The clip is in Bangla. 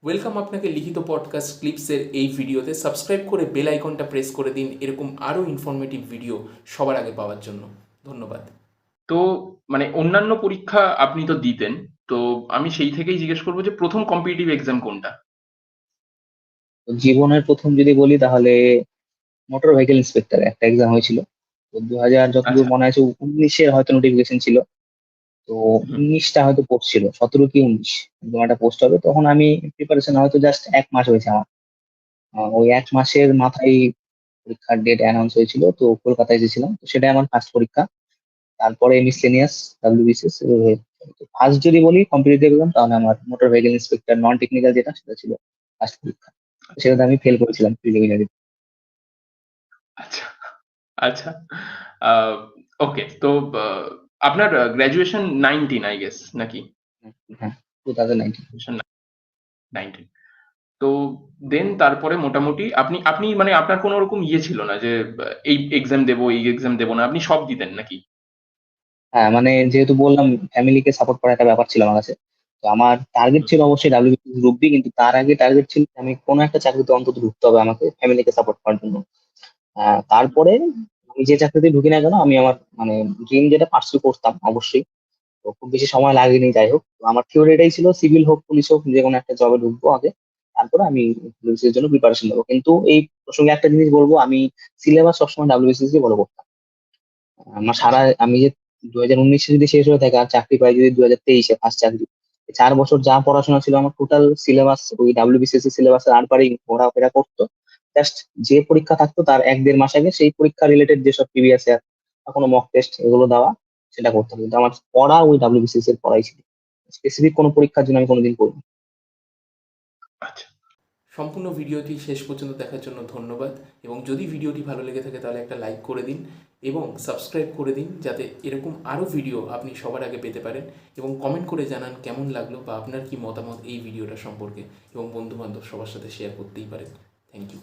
ওয়েলকাম আপনাকে লিখিত পডকাস্ট ক্লিপসের এই ভিডিওতে। সাবস্ক্রাইব করে বেল আইকনটা প্রেস করে দিন এরকম আরও ইনফরমেটিভ ভিডিও সবার আগে পাওয়ার জন্য। ধন্যবাদ। তো অন্যান্য পরীক্ষা আপনি তো দিতেন, তো আমি সেই থেকেই জিজ্ঞেস করবো যে প্রথম কম্পিটিটিভ এক্সাম কোনটা? তো জীবনের প্রথম যদি বলি তাহলে মোটর ভেহিকেল ইন্সপেক্টর একটা এক্সাম হয়েছিল। তো 2000 যতদূর আচ্ছা। মনে আছে 19-এর হয়তো নোটিফিকেশন ছিল। তো হুম। 19টা হয়তো পোস্ট ছিল, 17 কি 19 এরকম একটা পোস্ট হবে। তখন আমি প্রিপারেশন হয়তো জাস্ট 1 মাস হয়েছে আমার। ওই 1 মাসের মাথায় পরীক্ষার ডেট অ্যানাউন্স হয়েছিল, তো কলকাতায় এসেছিলাম। তো সেটাই আমার ফার্স্ট পরীক্ষা। তারপরে মিসলেনিয়াস, ডাব্লিউবিসিএস। ফার্স্ট যদি বলি কম্পিটিটিভ এক্সাম তাহলে আমার motor vehicle inspector non technical যেটা সেটা ছিল ফার্স্ট পরীক্ষা। সেটাতে আমি ফেল করেছিলাম প্রিলিমিনারি। আচ্ছা। আচ্ছা। ওকে, তো আহ, আপনার গ্র্যাজুয়েশন 19 আই গেস নাকি? হ্যাঁ, 2019। 19। তো দেন তারপরে মোটামুটি আপনি আপনি আপনার কোনো রকম ছিল না যে এই এক্সাম দেবো এই এক্সাম দেবো না, আপনি সব দিতেন নাকি? হ্যাঁ, মানে যেহেতু বললাম ফ্যামিলিকে সাপোর্ট করার একটা ব্যাপার ছিল আমার কাছে। তো আমার টার্গেট ছিল অবশ্যই ডাব্লিউবিসিএস গ্রুপ বি, কিন্তু তার আগে টার্গেট ছিল যে আমি কোনো একটা চাকরিতে অন্তত ঢুকতে হবে আমাকে ফ্যামিলিকে সাপোর্ট করার জন্য। তারপরে আমি যে চাকরিতে ঢুকি না কেন আমি আমার মানে ড্রিম যেটা পার্সু করতাম অবশ্যই। তো খুব বেশি সময় লাগেনি, যাই হোক। তো আমার থিওরি এটাই ছিল, সিভিল হোক পুলিশ হোক যে কোনো একটা জবে ঢুকবো আগে, তারপরে আমি ডাব্লিউবিসিএস এর জন্য প্রিপারেশন নেবো। কিন্তু এই প্রসঙ্গে একটা জিনিস বলবো, আমি সিলেবাস সবসময় ডাব্লিউবিসিএস কে ফলো করতাম। আমার সারা আচ্ছা। আমি যে 2019-এ যদি শেষ হয়ে থাকে আর চাকরি পাই যদি 2023-এ ফার্স্ট চাকরি, এই 4 বছর যা পড়াশোনা ছিল আমার টোটাল সিলেবাস ওই ডাব্লিউবিসিএস এর সিলেবাসের আরপারেই ঘোরাফেরা করতো। জাস্ট যে পরীক্ষা থাকতো তার 1-1.5 মাস আগে সেই পরীক্ষা রিলেটেড যেসব প্রিভিয়াস ইয়ার বা কোনো মক টেস্ট এগুলো দেওয়া, সেটা করতাম। কিন্তু আমার পড়া ওই ডাব্লিউবিসিএস এর পড়াই ছিল। স্পেসিফিক কোনো পরীক্ষার জন্য আমি কোনোদিন পড়িনি। আচ্ছা। সম্পূর্ণ ভিডিওটি শেষ পর্যন্ত দেখার জন্য ধন্যবাদ। এবং যদি ভিডিওটি ভালো লেগে থাকে তাহলে একটা লাইক করে দিন এবং সাবস্ক্রাইব করে দিন, যাতে এরকম আরও ভিডিও আপনি সবার আগে পেতে পারেন। এবং কমেন্ট করে জানান কেমন লাগলো বা আপনার কি মতামত এই ভিডিওটা সম্পর্কে, এবং বন্ধুবান্ধব সবার সাথে শেয়ার করতেই পারেন। Thank you.